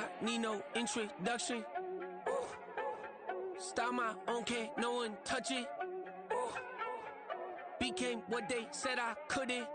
not need no introduction. Style my own, can't no one touch it. Became what they said I couldn't.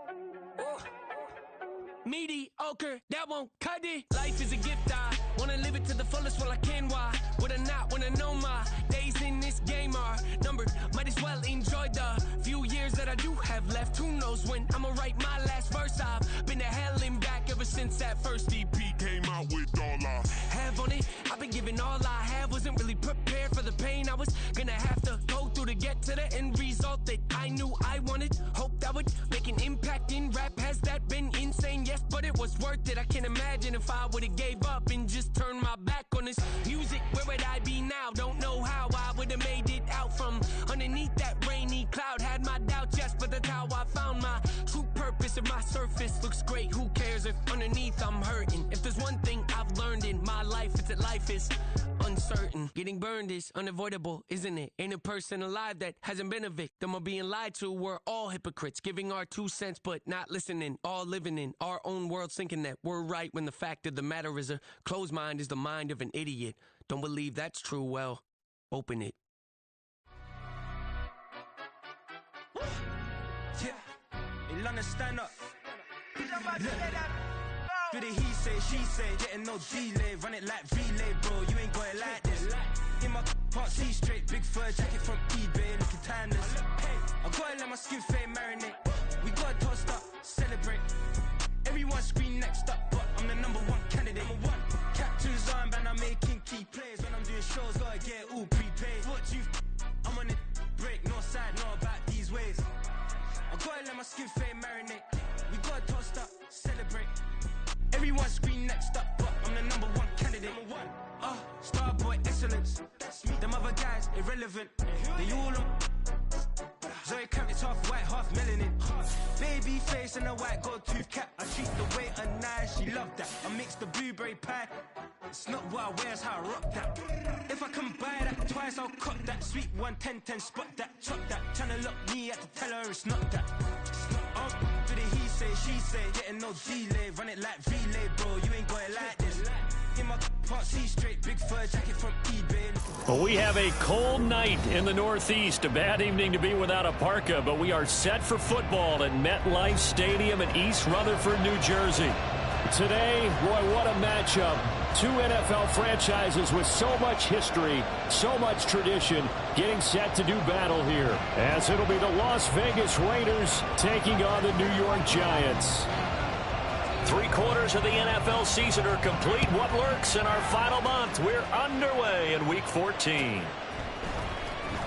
Mediocre, that won't cut it. Life is a gift, I wanna live it to the fullest while I can. Why would I not wanna know my days in this game are numbered? Might as well enjoy the few years that I do have left. Who knows when I'ma write my last verse? I've been to hell and back ever since that first EP came out with all I have on it. I've been giving all I have, wasn't really prepared for the pain I was gonna have to go through to get to the end result that I knew I wanted. Hoped I would make an impact in rap. Has that been insane? Yes, but it was worth it. I can't imagine if I would've gave up and just turned my back on this music. Where would I be now? Don't know how I would've made it out from underneath that rainy cloud. Had my doubts, yes, but that's how I found my true purpose. If my surface looks great, who cares if underneath I'm hurting? If there's one thing I've learned in my life, it's that life is uncertain. Getting burned is unavoidable, isn't it? Ain't a person alive that hasn't been a victim of being lied to. We're all hypocrites, giving our 2 cents but not listening. All living in our own world, thinking that we're right when the fact of the matter is a closed mind is the mind of an idiot. Don't believe that's true? Well, open it. Yeah, in London, stand up. Look. Do the he say, she say, getting no delay, run it like relay, bro, you ain't got it like this. In my part C straight, big fur jacket from eBay, looking timeless. Hey, I gotta let my skin fade marinate. We gotta toast up, celebrate. Everyone scream next up, but I'm the #1 candidate. Captain's armband, I'm making key plays. When I'm doing shows, gotta get it all prepaid. Fortune, I'm on it, break, no side, know about these ways. I gotta let my skin fade marinate. We gotta toast up, celebrate. Everyone scream next up, but I'm the #1 candidate. Starboy excellence. That's me. Them other guys irrelevant. They all on. Zoe Camp, it's half white, half melanin. Baby face and a white gold tooth cap. I treat the waiter nice, she love that. I mix the blueberry pie. It's not what I wear, it's how I rock that. If I can buy that twice, I'll cut that. Sweet 110, spot that, chop that. Tryna lock me at the tell her it's not that. Do the he say, she say, getting no delay, run it like relay, bro, you ain't got it like this. In my part C straight, big fur jacket from eBay. Well, we have a cold night in the Northeast. A bad evening to be without a parka, but we are set for football at MetLife Stadium in East Rutherford, New Jersey. Today, boy, what a matchup. Two NFL franchises with so much history, so much tradition, getting set to do battle here, as it'll be the Las Vegas Raiders taking on the New York Giants. 3/4 of the NFL season are complete. What lurks in our final month? We're underway in Week 14.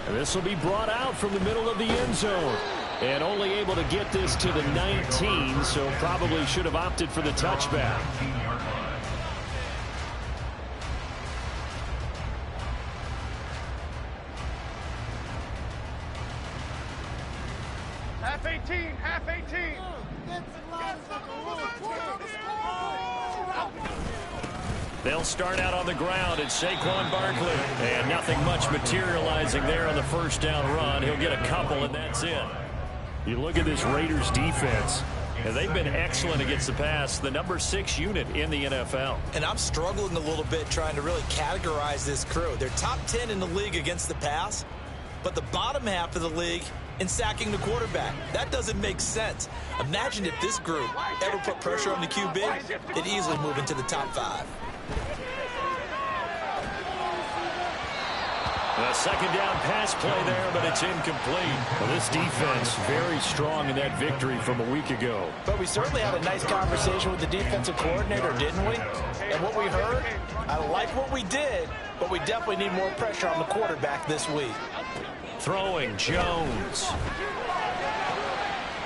And this will be brought out from the middle of the end zone. And only able to get this to the 19, so probably should have opted for the touchback. Half 18, half 18. They'll start out on the ground at Saquon Barkley. And nothing much materializing there on the first down run. He'll get a couple, and that's it. You look at this Raiders defense, and they've been excellent against the pass, the #6 unit in the NFL. And I'm struggling a little bit trying to really categorize this crew. They're top 10 in the league against the pass, but the bottom half of the league in sacking the quarterback. That doesn't make sense. Imagine if this group ever put pressure on the QB, it'd easily move into the top 5. A second down pass play there, but it's incomplete. Well, this defense very strong in that victory from a week ago. But we certainly had a nice conversation with the defensive coordinator, didn't we? And what we heard, I like what we did, but we definitely need more pressure on the quarterback this week. Throwing Jones.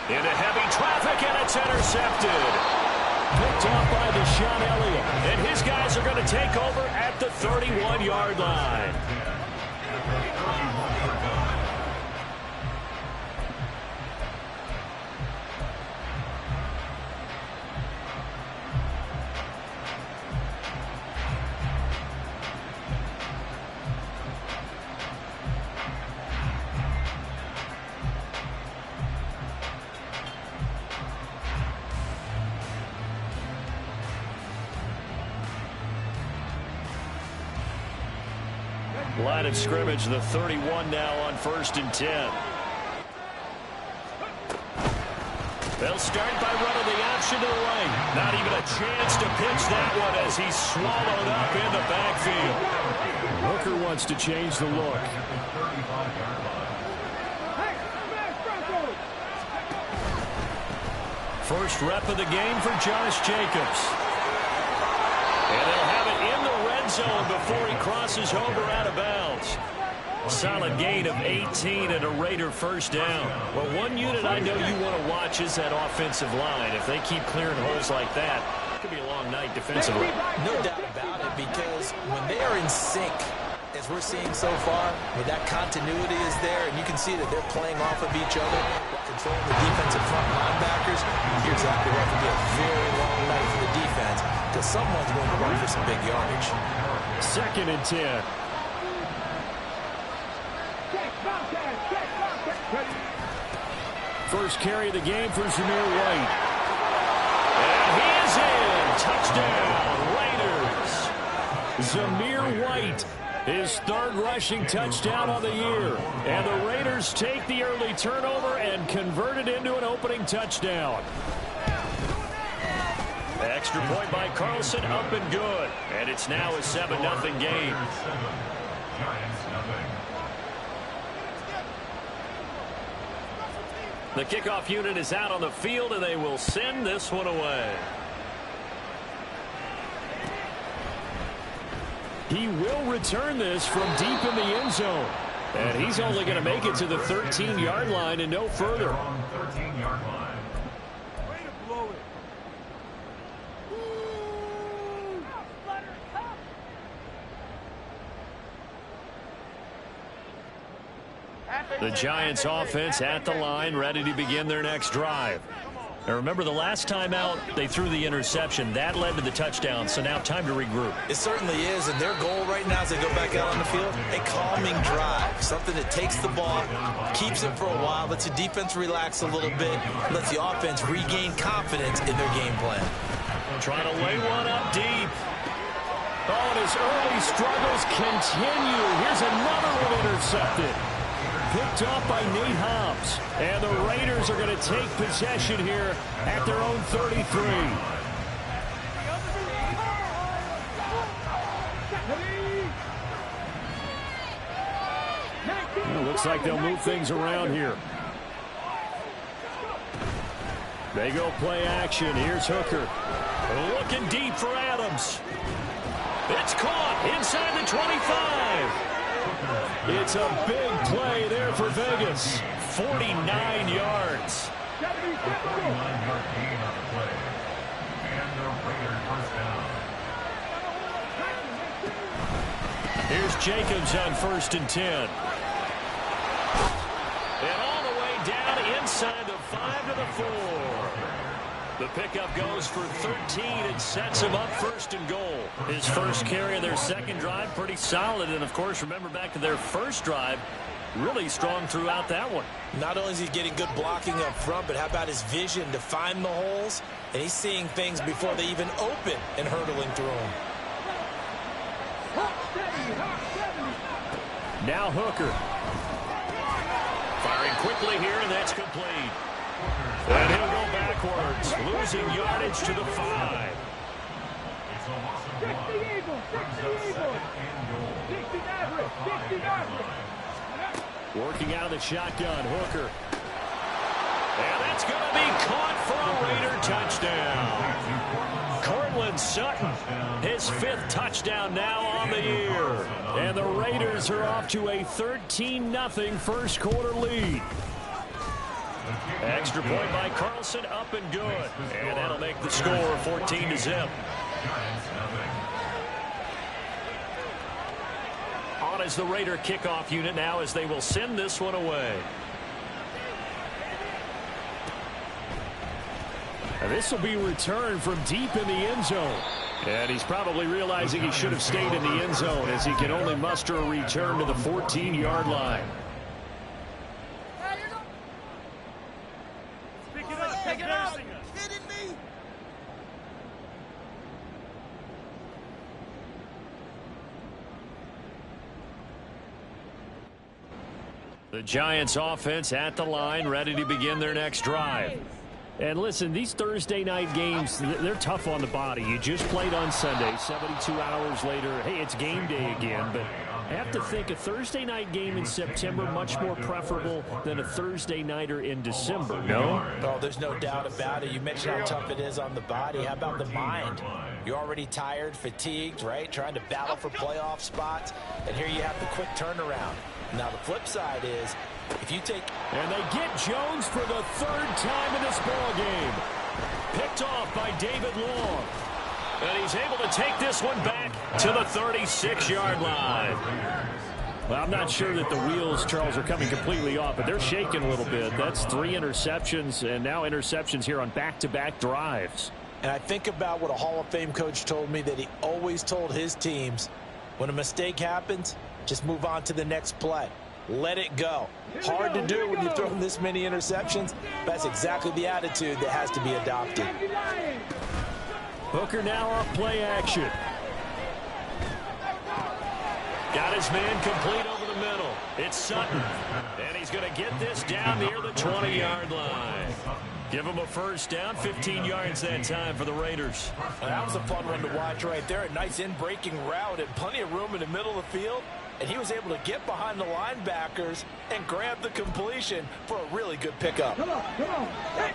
Into heavy traffic, and it's intercepted. Picked off by Deshaun Elliott. And his guys are going to take over at the 31-yard line. Line of scrimmage, the 31 now on 1st and 10. They'll start by running the option to the right. Not even a chance to pitch that one as he's swallowed up in the backfield. Hooker wants to change the look. First rep of the game for Josh Jacobs. And they'll have it in the red zone before he crosses over out of bounds. Solid gain of 18 and a Raider first down. Well, one unit I know you want to watch is that offensive line. If they keep clearing holes like that, it could be a long night defensively. No doubt about it, because when they are in sync, as we're seeing so far, where that continuity is there, and you can see that they're playing off of each other, controlling the defensive front linebackers, you're exactly right. It could be a very long night for the defense, because someone's going to run for some big yardage. 2nd and 10. First carry of the game for Zamir White. And he is in. Touchdown, Raiders. Zamir White, his 3rd rushing touchdown on the year. And the Raiders take the early turnover and convert it into an opening touchdown. Extra point by Carlson, up and good. And it's now a 7-0 game. The kickoff unit is out on the field, and they will send this one away. He will return this from deep in the end zone. And he's only going to make it to the 13-yard line and no further. The Giants offense at the line, ready to begin their next drive. Now remember, the last time out, they threw the interception. That led to the touchdown, so now time to regroup. It certainly is, and their goal right now as they go back out on the field, a calming drive. Something that takes the ball, keeps it for a while, lets the defense relax a little bit, lets the offense regain confidence in their game plan. Trying to lay one up deep. Oh, and his early struggles continue. Here's another one intercepted. Picked off by Nate Hobbs. And the Raiders are going to take possession here at their own 33. It looks like they'll move things around here. They go play action. Here's Hooker. Looking deep for Adams. It's caught inside the 25. It's a big play there for Vegas. 49 yards. Here's Jacobs on 1st and 10. And all the way down inside the 5 to the 4. The pickup goes for 13 and sets him up 1st and goal. His first carry of their second drive, pretty solid. And, of course, remember back to their first drive, really strong throughout that one. Not only is he getting good blocking up front, but how about his vision to find the holes? And he's seeing things before they even open and hurdling through them. Now Hooker. Firing quickly here, and that's complete. And he'll go backwards, losing yardage to the 5. Working out of the shotgun, Hooker. And that's going to be caught for a Raider touchdown. Cortland Sutton, his 5th touchdown now on the year. And the Raiders are off to a 13-0 first quarter lead. Extra point by Carlson, up and good. And that'll make the score 14-0. On as the Raider kickoff unit now as they will send this one away. And this will be returned from deep in the end zone. And he's probably realizing he should have stayed in the end zone as he can only muster a return to the 14-yard line. Pick it up. Kidding me? The Giants offense at the line, ready to begin their next drive. And listen, these Thursday night games, they're tough on the body. You just played on Sunday, 72 hours later. Hey, it's game day again, but I have to think a Thursday night game in September much more preferable than a Thursday nighter in December, no? Oh, there's no doubt about it. You mentioned how tough it is on the body. How about the mind? You're already tired, fatigued, right? Trying to battle for playoff spots. And here you have the quick turnaround. Now, the flip side is, if you take... And they get Jones for the third time in this ball game. Picked off by David Long. And he's able to take this one back to the 36-yard line. Well, I'm not sure that the wheels, Charles, are coming completely off, but they're shaking a little bit. That's 3 interceptions, and now interceptions here on back-to-back drives. And I think about what a Hall of Fame coach told me, that he always told his teams, when a mistake happens, just move on to the next play. Let it go. Hard to do when you're throwing this many interceptions. That's exactly the attitude that has to be adopted. Hooker now off play action. Got his man complete over the middle. It's Sutton. And he's going to get this down near the 20-yard line. Give him a first down, 15 yards that time for the Raiders. That was a fun one to watch right there. A nice in-breaking route and plenty of room in the middle of the field. And he was able to get behind the linebackers and grab the completion for a really good pickup. Come on. Hey.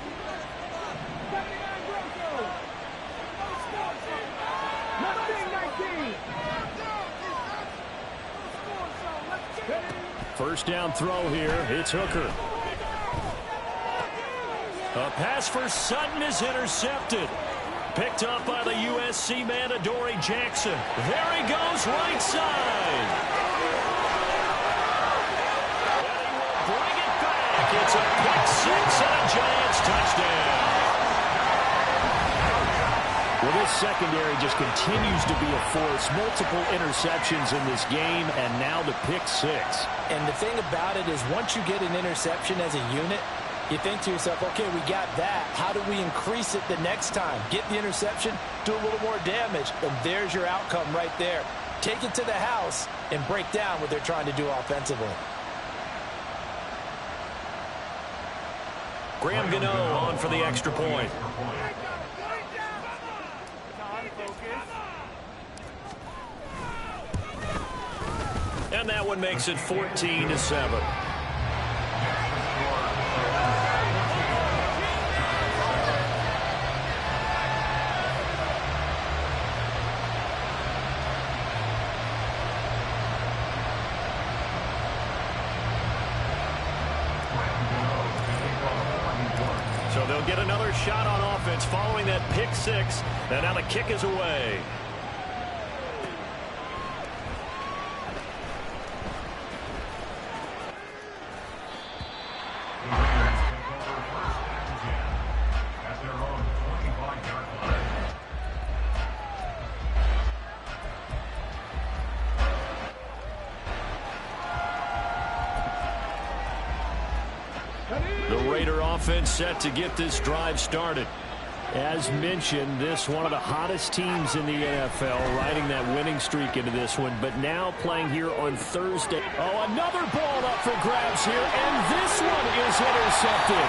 First down throw here. It's Hooker. A pass for Sutton is intercepted. Picked up by the USC man, Adoree Jackson. There he goes, right side. And he will bring it back. It's a pick six and a Giants touchdown. Well, this secondary just continues to be a force. Multiple interceptions in this game, and now the pick six. And the thing about it is, once you get an interception as a unit, you think to yourself, okay, we got that. How do we increase it the next time? Get the interception, do a little more damage, and there's your outcome right there. Take it to the house and break down what they're trying to do offensively. Graham Gano on for the extra point. And that one makes it 14-7. So they'll get another shot on offense following that pick six. And now the kick is away. Offense set to get this drive started. As mentioned, this one of the hottest teams in the NFL, riding that winning streak into this one, but now playing here on Thursday. Oh, another ball up for grabs here, and this one is intercepted.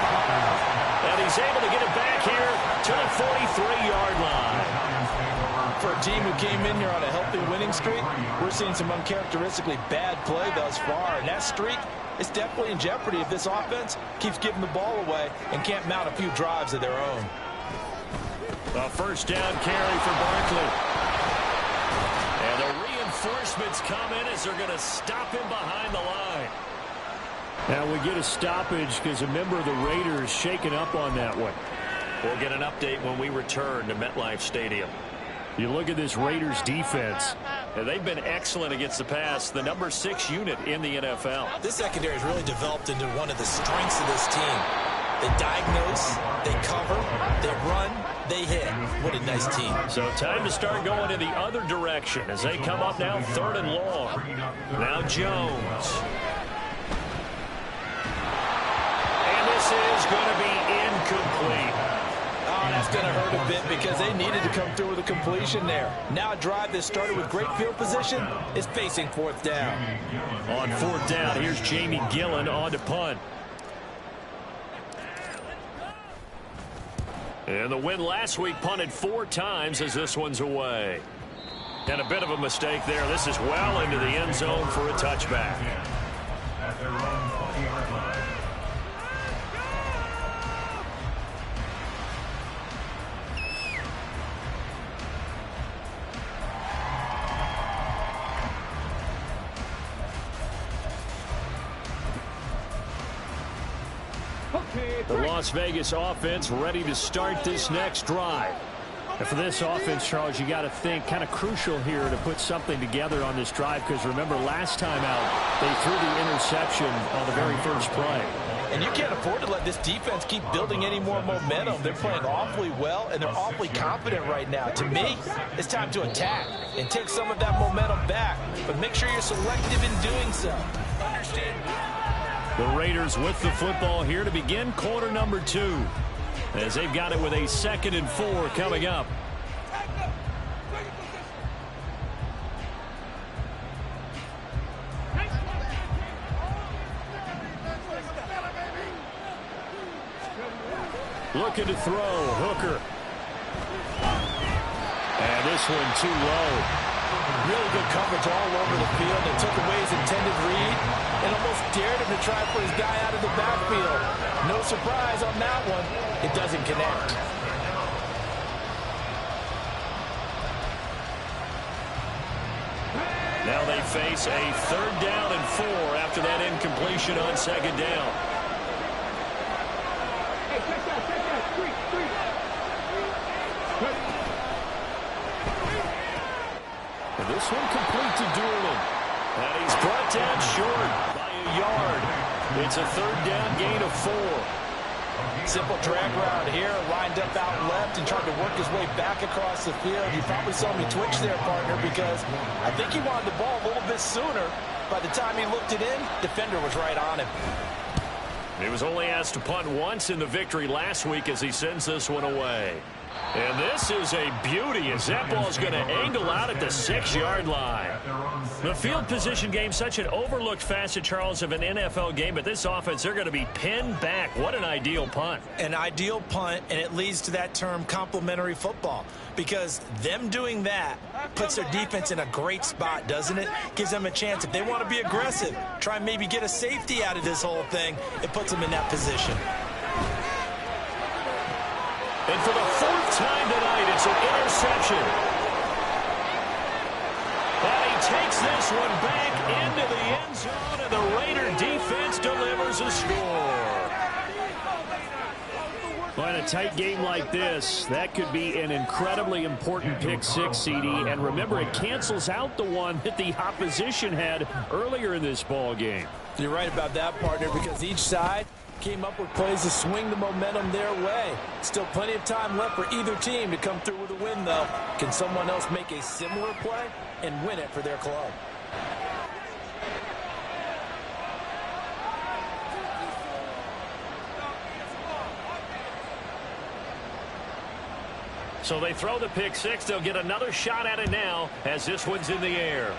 And he's able to get it back here to the 43-yard line. For a team who came in here on a healthy winning streak, we're seeing some uncharacteristically bad play thus far, and that streak is definitely in jeopardy if this offense keeps giving the ball away and can't mount a few drives of their own. A first down carry for Barkley. And the reinforcements come in as they're going to stop him behind the line. Now we get a stoppage because a member of the Raiders shaken up on that one. We'll get an update when we return to MetLife Stadium. You look at this Raiders defense. And they've been excellent against the pass, the number 6 unit in the NFL. This secondary has really developed into one of the strengths of this team. They diagnose, they cover, they run, they hit. What a nice team. So time to start going in the other direction as they come up now 3rd and long. Now Jones. And this is going to be incomplete. Oh, that's going to hurt him bit because they needed to come through with a completion there. Now a drive that started with great field position is facing fourth down. On fourth down, here's Jamie Gillen on to punt. And the win last week punted 4 times as this one's away. And a bit of a mistake there. This is well into the end zone for a touchback. At their own 40-yard line. The Las Vegas offense ready to start this next drive. And for this offense, Charles, you got to think kind of crucial here to put something together on this drive, because remember last time out they threw the interception on the very first play. And you can't afford to let this defense keep building any more momentum. They're playing awfully well, and they're awfully confident right now. To me, it's time to attack and take some of that momentum back. But make sure you're selective in doing so. Understand? The Raiders with the football here to begin quarter number 2. As they've got it with a 2nd and 4 coming up. Looking to throw, Hooker. And this one too low. Really good coverage all over the field. It took away his intended read and almost dared him to try for his guy out of the backfield. No surprise on that one. It doesn't connect. Now they face a 3rd down and 4 after that incompletion on 2nd down. And this one complete to Doolin. And he's brought down short by a yard. It's a 3rd down gain of 4. Simple drag route here, lined up out left and tried to work his way back across the field. You probably saw me twitch there, partner, because I think he wanted the ball a little bit sooner. By the time he looked it in, defender was right on him. He was only asked to punt once in the victory last week as he sends this one away. And this is a beauty as that ball is going to angle out at the 6-yard line. The field position game, such an overlooked facet, Charles, of an NFL game, but this offense, they're going to be pinned back. What an ideal punt. An ideal punt, and it leads to that term complementary football, because them doing that puts their defense in a great spot, doesn't it? Gives them a chance. If they want to be aggressive, try and maybe get a safety out of this whole thing, it puts them in that position. And for the 4th time tonight, it's an interception. And he takes this one back into the end zone, and the Raider defense delivers a score. Well, in a tight game like this, that could be an incredibly important pick 6, CD. And remember, it cancels out the one that the opposition had earlier in this ball game. You're right about that, partner, because each side came up with plays to swing the momentum their way. Still plenty of time left for either team to come through with a win, though. Can someone else make a similar play and win it for their club? So they throw the pick 6. They'll get another shot at it now as this one's in the air.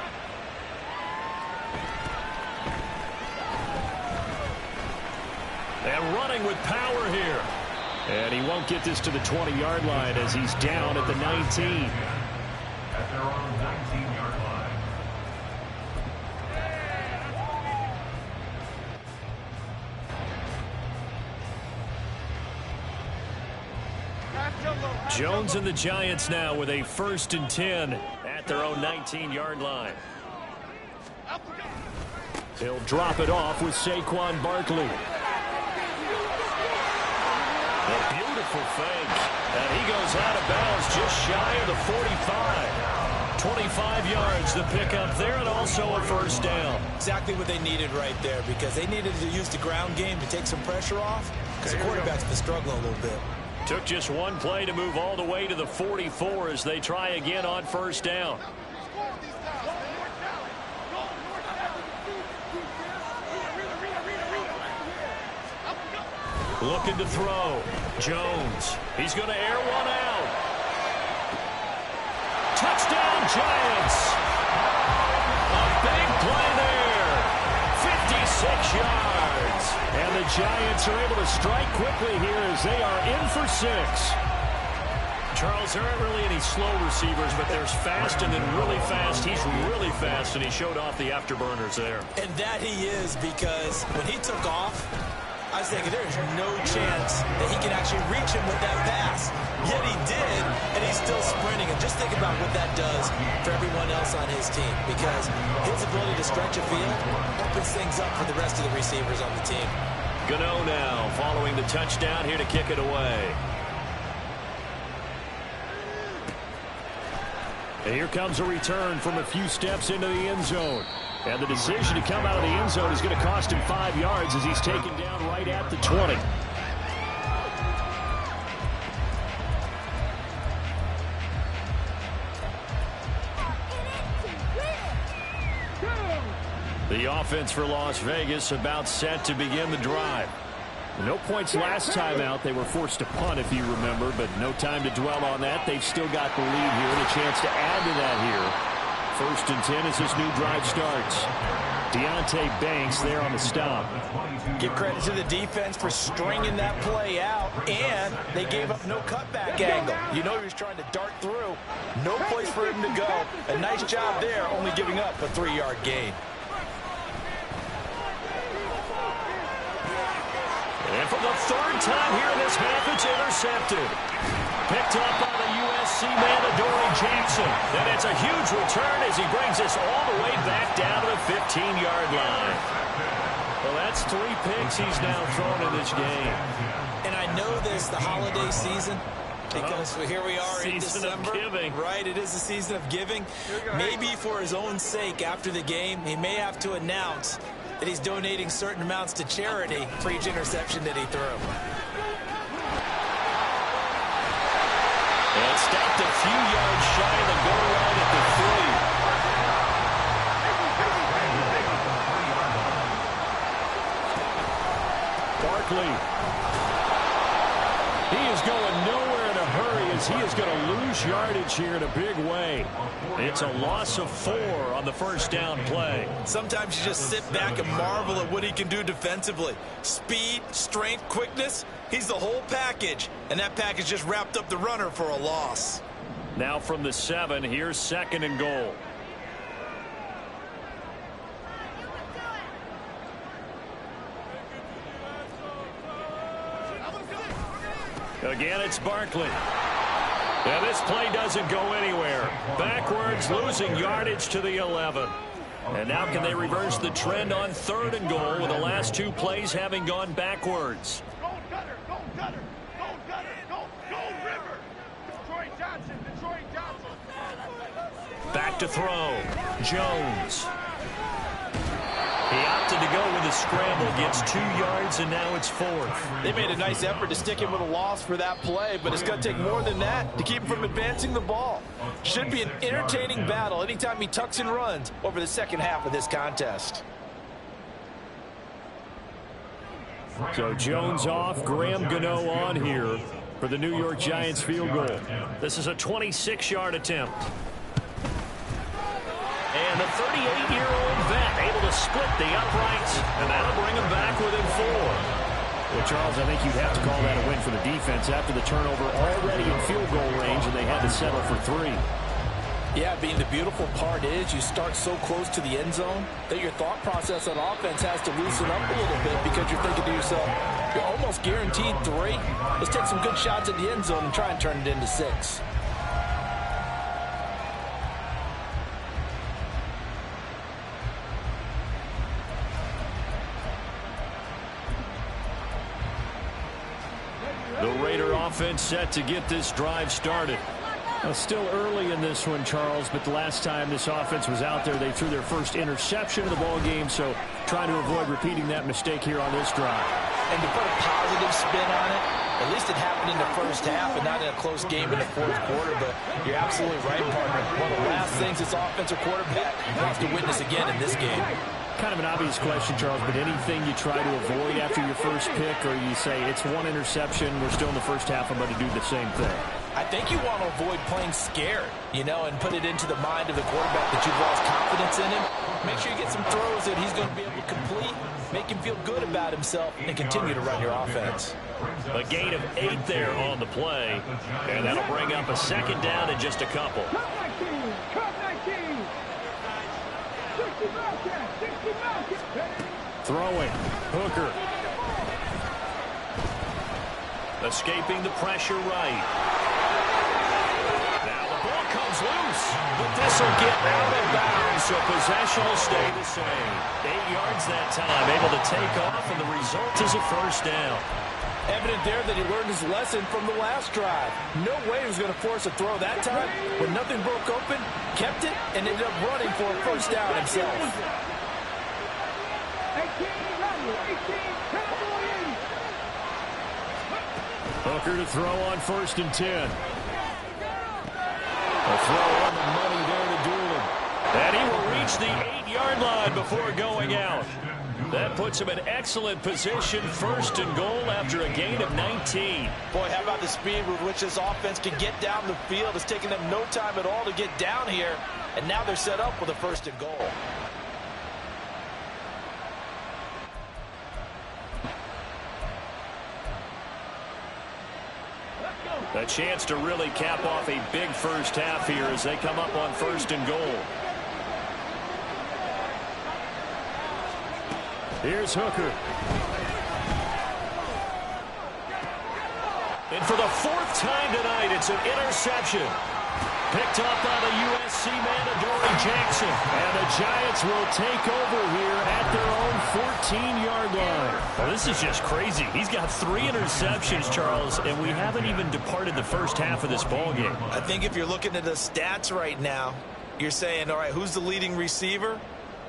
And running with power here. And he won't get this to the 20-yard line as he's down at the 19. At their own 19-yard line. Jones and the Giants now with a 1st and 10 at their own 19-yard line. He'll drop it off with Saquon Barkley. A beautiful fake. And he goes out of bounds just shy of the 45. 25 yards to pick up there, and also a 1st down. Exactly what they needed right there, because they needed to use the ground game to take some pressure off, because the quarterback's been struggling a little bit. Took just one play to move all the way to the 44 as they try again on 1st down. Looking to throw. Jones. He's going to air one out. Touchdown, Giants. A big play there. 56 yards. And the Giants are able to strike quickly here as they are in for 6. Charles, there aren't really any slow receivers, but there's fast and then really fast. He's really fast, and he showed off the afterburners there. And that he is, because when he took off, I was thinking there's no chance that he can actually reach him with that pass. Yet he did, and he's still sprinting. And just think about what that does for everyone else on his team, because his ability to stretch a field opens things up for the rest of the receivers on the team. Gano now following the touchdown here to kick it away. And here comes a return from a few steps into the end zone. And the decision to come out of the end zone is going to cost him 5 yards as he's taken down right at the 20. The offense for Las Vegas about set to begin the drive. No points last time out. They were forced to punt, if you remember, but no time to dwell on that. They've still got the lead here and a chance to add to that here. 1st and 10 as this new drive starts. Deonte Banks there on the stop. Give credit to the defense for stringing that play out, and they gave up no cutback angle. You know he was trying to dart through. No place for him to go. A nice job there, only giving up a 3-yard gain. And for the 3rd time here in this half, it's intercepted. Picked up by the USC man, Adoree Jackson. And it's a huge return as he brings us all the way back down to the 15-yard line. Well, that's 3 picks he's now thrown in this game. And I know this, the holiday season, because here we are in December. Season of giving. Right, it is the season of giving. Maybe for his own sake after the game, he may have to announce that he's donating certain amounts to charity for each interception that he threw. And stopped a few yards shy of the goal line at the 3. Barkley. He is going nowhere in a hurry as he is going to lose yardage here in a big way. It's a loss of 4 on the 1st down play. Sometimes you just sit back and marvel at what he can do defensively. Speed, strength, quickness, he's the whole package. And that package just wrapped up the runner for a loss. Now from the 7, here's 2nd and goal. Again, it's Barkley. And this play doesn't go anywhere. Backwards, losing yardage to the 11. And now can they reverse the trend on 3rd and goal with the last 2 plays having gone backwards? Go Gutter, go Gutter, go Gutter, go River. Detroit Johnson. Back to throw. Jones. He opted to go with a scramble, gets 2 yards, and now it's 4th. They made a nice effort to stick him with a loss for that play, but it's going to take more than that to keep him from advancing the ball. Should be an entertaining battle anytime he tucks and runs over the second half of this contest. So Jones off, Graham Gano on here for the New York Giants field goal. This is a 26-yard attempt. And the 38-year-old vet able to split the uprights, and that'll bring him back within 4. Well, Charles, I think you'd have to call that a win for the defense after the turnover already in field goal range, and they had to settle for 3. Yeah, being the beautiful part is you start so close to the end zone that your thought process on offense has to loosen up a little bit because you're thinking to yourself, you're almost guaranteed 3. Let's take some good shots at the end zone and try and turn it into 6. The Raider offense set to get this drive started. Well, still early in this one, Charles, but the last time this offense was out there, they threw their first interception of the ball game, so trying to avoid repeating that mistake here on this drive. And to put a positive spin on it, at least it happened in the first half and not in a close game in the 4th quarter, but you're absolutely right, partner. One of the last things this offensive quarterback wants to witness again in this game. Kind of an obvious question, Charles, but anything you try to avoid after your first pick, or you say it's 1 interception, we're still in the first half, I'm going to do the same thing? I think you want to avoid playing scared, you know, and put it into the mind of the quarterback that you've lost confidence in him. Make sure you get some throws that he's going to be able to complete, make him feel good about himself, and continue to run your offense. A gain of 8 there on the play, and that'll bring up a second down in just a couple. Throwing, Hooker. Escaping the pressure right. Now the ball comes loose, but this will get out of bounds, so possession will stay the same. 8 yards that time, able to take off, and the result is a first down. Evident there that he learned his lesson from the last drive. No way he was going to force a throw that time. When nothing broke open, kept it, and ended up running for a first down himself. Hooker to throw on 1st and 10. A throw on the money there to Doolin. And he will reach the 8-yard line before going out. That puts him in excellent position, 1st and goal after a gain of 19. Boy, how about the speed with which this offense can get down the field? It's taken them no time at all to get down here, and now they're set up with a 1st and goal. A chance to really cap off a big first half here as they come up on 1st and goal. Here's Hooker. And for the 4th time tonight, it's an interception. Picked up by the USC man, Adoree Jackson. And the Giants will take over here at their own 14-yard line. Well, this is just crazy. He's got 3 interceptions, Charles, and we haven't even departed the first half of this ballgame. I think if you're looking at the stats right now, you're saying, all right, who's the leading receiver?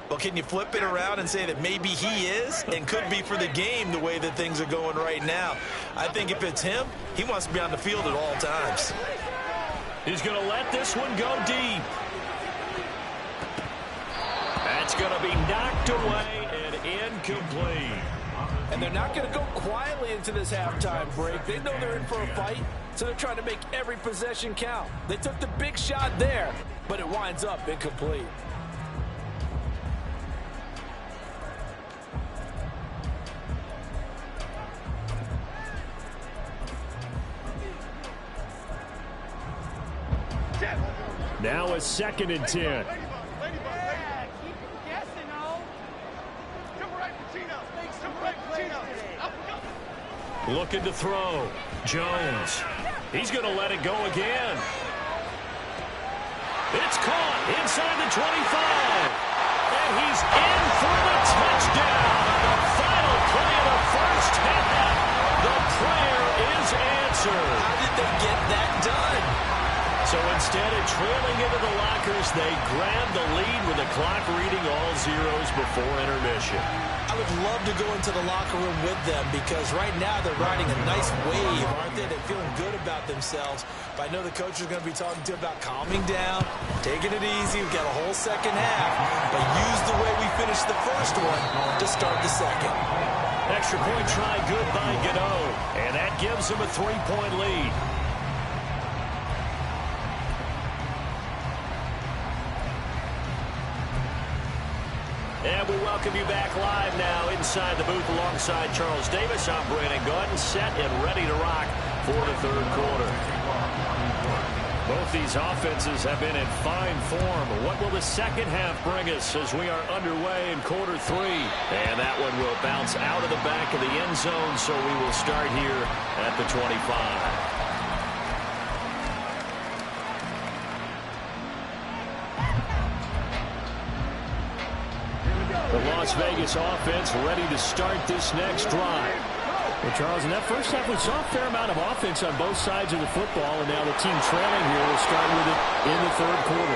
Well, can you flip it around and say that maybe he is and could be for the game the way that things are going right now? I think if it's him, he wants to be on the field at all times. He's going to let this one go deep. That's going to be knocked away and incomplete. And they're not going to go quietly into this halftime break. They know they're in for a fight, so they're trying to make every possession count. They took the big shot there, but it winds up incomplete. Now a 2nd and 10. Looking to throw. Jones. He's going to let it go again. It's caught inside the 25. And he's in for the touchdown. The final play of the first half. The prayer is answered. How did they get that done? So instead of trailing into the lockers, they grab the lead with the clock reading all zeros before intermission. I would love to go into the locker room with them because right now they're riding a nice wave, aren't they? They're feeling good about themselves. But I know the coach is going to be talking to them about calming down, taking it easy. We've got a whole second half, but use the way we finished the first one to start the second. Extra point try good by Gano, and that gives them a 3-point lead. And we welcome you back live now inside the booth alongside Charles Davis. I'm Brandon Gaudin, set and ready to rock for the 3rd quarter. Both these offenses have been in fine form. What will the second half bring us as we are underway in quarter 3? And that one will bounce out of the back of the end zone, so we will start here at the 25. The Las Vegas offense ready to start this next drive. Well, Charles, in that first half, we saw a fair amount of offense on both sides of the football, and now the team trailing here will start with it in the 3rd quarter.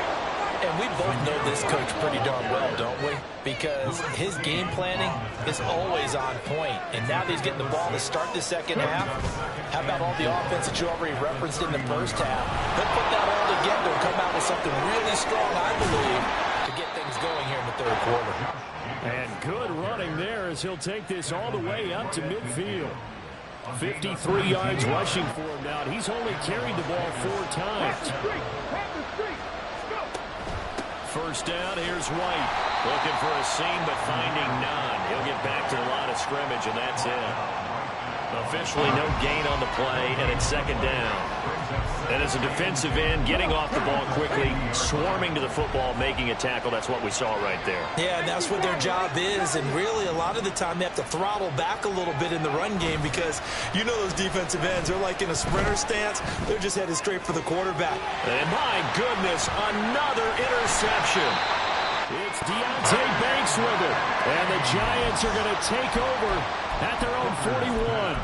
And we both know this coach pretty darn well, don't we? Because his game planning is always on point. And now that he's getting the ball to start the second half, how about all the offense that you already referenced in the first half? He'll put that all together and come out with something really strong, I believe, to get things going here in the 3rd quarter. And good running there as he'll take this all the way up to midfield. 53 yards rushing for him now. He's only carried the ball 4 times. First down, here's White. Looking for a seam, but finding none. He'll get back to the line of scrimmage, and that's it. Officially no gain on the play, and it's second down. And as a defensive end, getting off the ball quickly, swarming to the football, making a tackle, that's what we saw right there. Yeah, and that's what their job is, and really a lot of the time they have to throttle back a little bit in the run game because you know those defensive ends, they're like in a sprinter stance. They're just headed straight for the quarterback. And my goodness, another interception. It's Deonte Banks with it, and the Giants are going to take over at their own 41.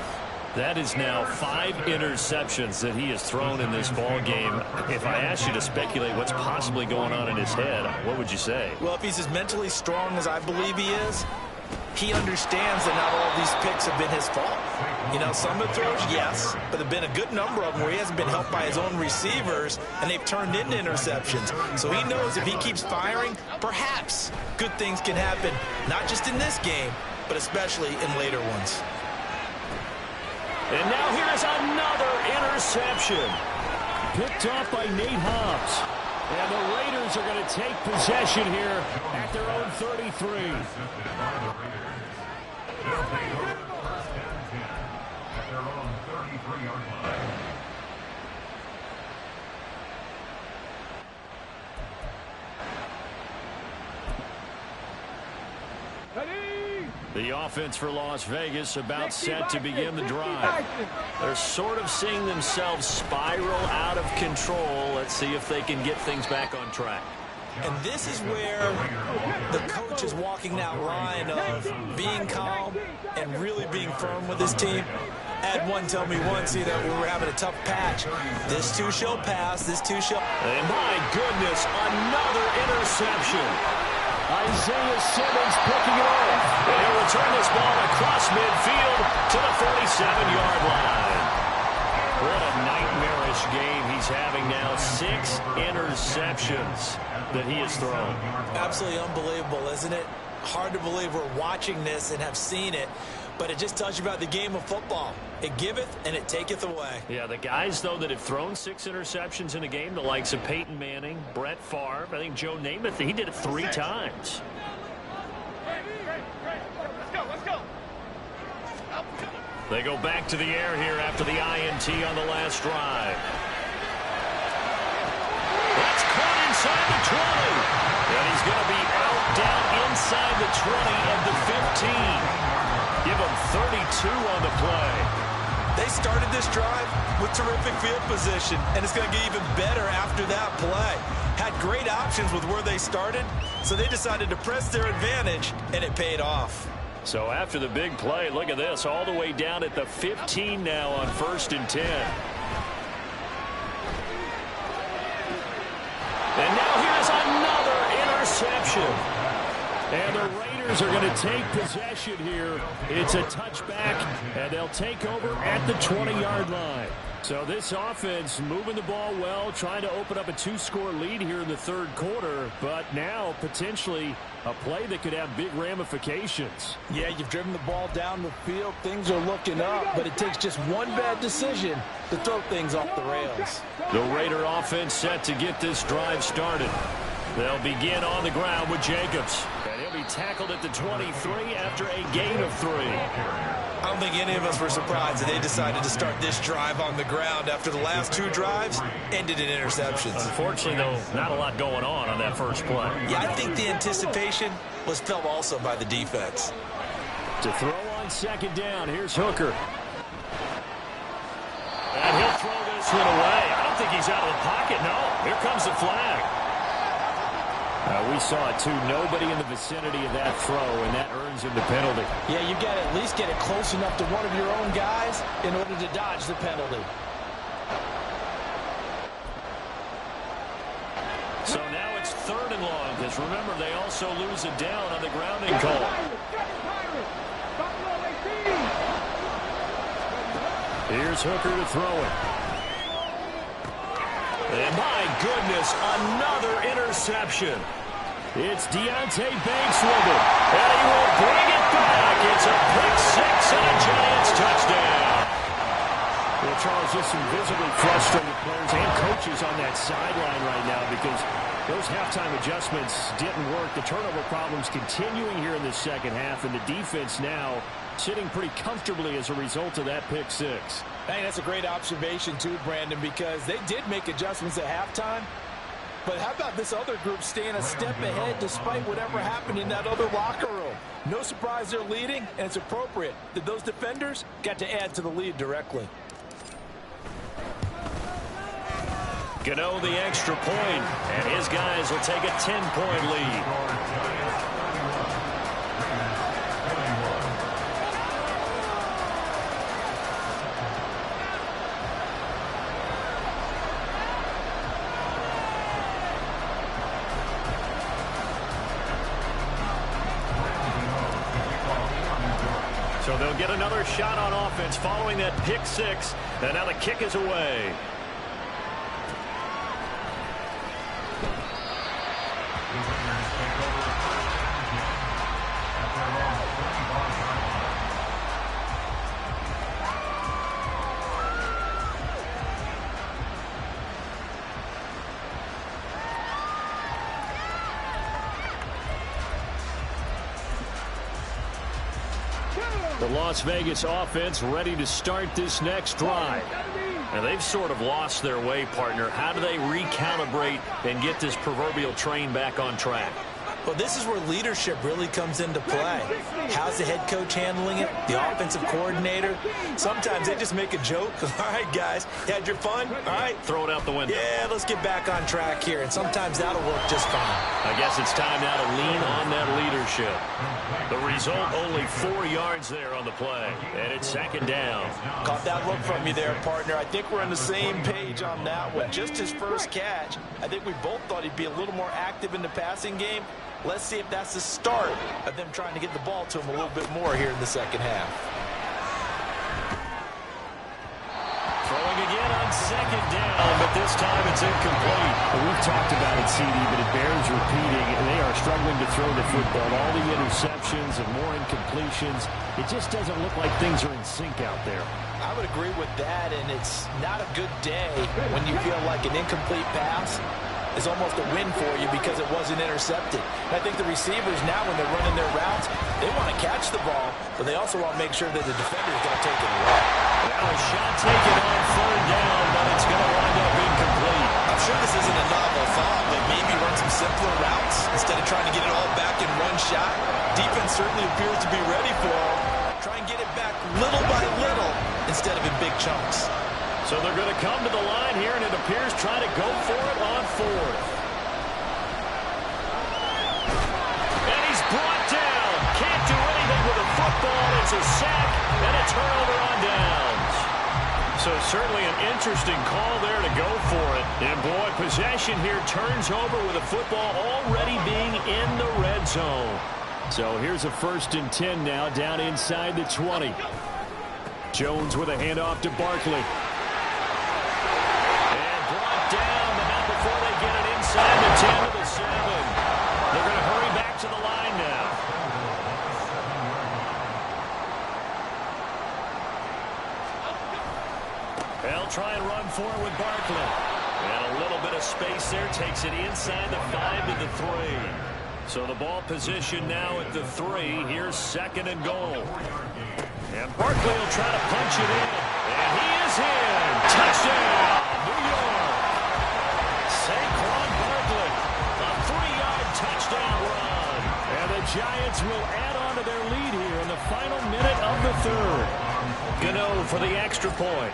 That is now 5 interceptions that he has thrown in this ball game. If I asked you to speculate what's possibly going on in his head, what would you say? Well, if he's as mentally strong as I believe he is, he understands that not all of these picks have been his fault. You know, some of the throws, yes, but there have been a good number of them where he hasn't been helped by his own receivers, and they've turned into interceptions. So he knows if he keeps firing, perhaps good things can happen, not just in this game, but especially in later ones. And now here's another interception. Picked off by Nate Hobbs. And the Raiders are going to take possession here at their own 33. At their own 33-yard line. The offense for Las Vegas about set to begin the drive. They're sort of seeing themselves spiral out of control. Let's see if they can get things back on track. And this is where the coach is walking that line of being calm and really being firm with his team. I had one tell me once, you know, we were having a tough patch. This too shall pass. This too shall. And my goodness, another interception. Isaiah Simmons picking it off. And he'll return this ball across midfield to the 47-yard line. What a nightmarish game he's having now. 6 interceptions that he has thrown. Absolutely unbelievable, isn't it? Hard to believe we're watching this and have seen it, but it just tells you about the game of football. It giveth and it taketh away. Yeah, the guys, though, that have thrown 6 interceptions in a game, the likes of Peyton Manning, Brett Favre, I think Joe Namath, he did it 3 times. Let's go. They go back to the air here after the INT on the last drive. That's caught inside the 20. And he's going to be out down inside the 20 of the 15. Give him 32 on the play. They started this drive with terrific field position, and it's going to get even better after that play. Had great options with where they started, so they decided to press their advantage, and it paid off. So after the big play, look at this, all the way down at the 15 now on 1st and 10. And now here's another interception. And the Raiders are going to take possession here. It's a touchback, and they'll take over at the 20-yard line. So this offense moving the ball well, trying to open up a 2-score lead here in the 3rd quarter, but now potentially a play that could have big ramifications. Yeah, you've driven the ball down the field. Things are looking up, but it takes just one bad decision to throw things off the rails. The Raider offense set to get this drive started. They'll begin on the ground with Jacobs. And he'll be tackled at the 23 after a gain of 3. I don't think any of us were surprised that they decided to start this drive on the ground after the last 2 drives ended in interceptions. Unfortunately, though, not a lot going on that first play. Yeah, I think the anticipation was felt also by the defense. To throw on 2nd down, here's Hooker. And he'll throw this one away. I don't think he's out of the pocket, no. Here comes the flag. We saw it, too. Nobody in the vicinity of that throw, and that earns him the penalty. Yeah, you got to at least get it close enough to one of your own guys in order to dodge the penalty. So now it's 3rd and long, because remember, they also lose a down on the grounding call. Here's Hooker to throw it. And my goodness, another interception. It's Deonte Banks with it. And he will bring it back. It's a pick 6 and a Giants touchdown. Charles, just some visibly frustrated players and coaches on that sideline right now because those halftime adjustments didn't work. The turnover problems continuing here in the second half, and the defense now sitting pretty comfortably as a result of that pick six. Hey, that's a great observation too, Brandon, because they did make adjustments at halftime. But how about this other group staying a step ahead despite whatever happened in that other locker room? No surprise they're leading, and it's appropriate that those defenders got to add to the lead directly. Gano the extra point, and his guys will take a 10-point lead. So they'll get another shot on offense following that pick six, and now the kick is away. The Las Vegas offense ready to start this next drive. And they've sort of lost their way, partner. How do they recalibrate and get this proverbial train back on track? Well, this is where leadership really comes into play. How's the head coach handling it? The offensive coordinator? Sometimes they just make a joke. All right, guys, you had your fun? All right. Throw it out the window. Yeah, let's get back on track here. And sometimes that'll work just fine. I guess it's time now to lean on that leadership. The result, only 4 yards there on the play. And it's second down. Caught that look from you there, partner. I think we're on the same page on that one. Just his first catch. I think we both thought he'd be a little more active in the passing game. Let's see if that's the start of them trying to get the ball to him a little bit more here in the second half. Throwing again on second down, but this time it's incomplete. Well, we've talked about it, CD, but it bears repeating. They are struggling to throw the football. All the interceptions and more incompletions. It just doesn't look like things are in sync out there. I would agree with that, and it's not a good day when you feel like an incomplete pass is almost a win for you because it wasn't intercepted. And I think the receivers now, when they're running their routes, they want to catch the ball, but they also want to make sure that the defenders don't take it away. Now a shot taken on third down, but it's going to wind up incomplete. I'm sure this isn't a novel thought, but maybe run some simpler routes instead of trying to get it all back in one shot. Defense certainly appears to be ready for it. Try and get it back little by little instead of in big chunks. So they're going to come to the line here, and it appears trying to go for it on fourth. And he's brought down. Can't do anything with the football. It's a sack and a turnover on downs. So certainly an interesting call there to go for it. And boy, possession here turns over with the football already being in the red zone. So here's a 1st and 10 now down inside the 20. Jones with a handoff to Barkley. Inside the 10 to the 7. They're going to hurry back to the line now. They'll try and run for it with Barkley. And a little bit of space there. Takes it inside the 5 to the 3. So the ball position now at the 3. Here's 2nd and goal. And Barkley will try to punch it in. And he is in. Touchdown, New York. Saquon Barkley, a 3-yard touchdown run. And the Giants will add on to their lead here in the final minute of the 3rd. Gano for the extra point.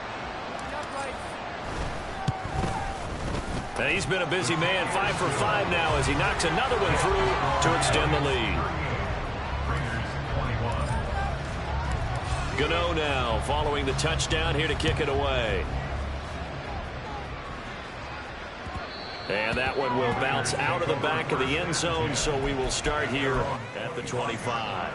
And he's been a busy man, 5 for 5 now as he knocks another one through to extend the lead. Gano now following the touchdown here to kick it away. And that one will bounce out of the back of the end zone, so we will start here at the 25.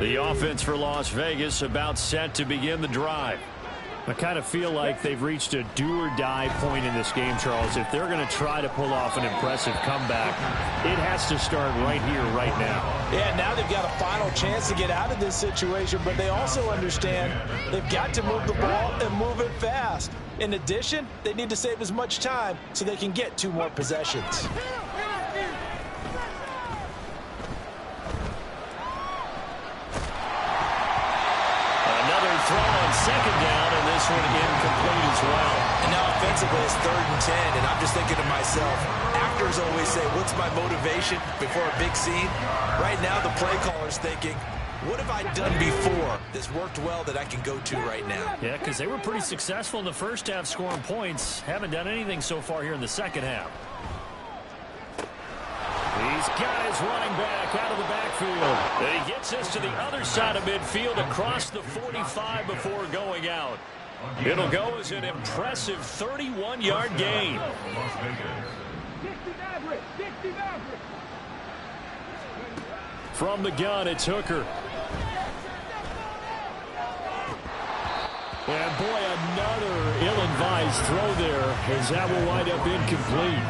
The offense for Las Vegas about set to begin the drive. I kind of feel like they've reached a do-or-die point in this game, Charles. If they're going to try to pull off an impressive comeback, it has to start right here, right now. Yeah, now they've got a final chance to get out of this situation, but they also understand they've got to move the ball and move it fast. In addition, they need to save as much time so they can get 2 more possessions. Throw on second down, and this one incomplete as well. And now offensively it's 3rd and 10, and I'm just thinking to myself, actors always say, what's my motivation before a big scene? Right now the play caller's thinking, what have I done before that's worked well that I can go to right now? Yeah, because they were pretty successful in the first half scoring points. Haven't done anything so far here in the second half. He's got his running back out of the backfield. And he gets us to the other side of midfield across the 45 before going out. It'll go as an impressive 31-yard gain. From the gun, it's Hooker. And boy, another ill-advised throw there as that will wind up incomplete.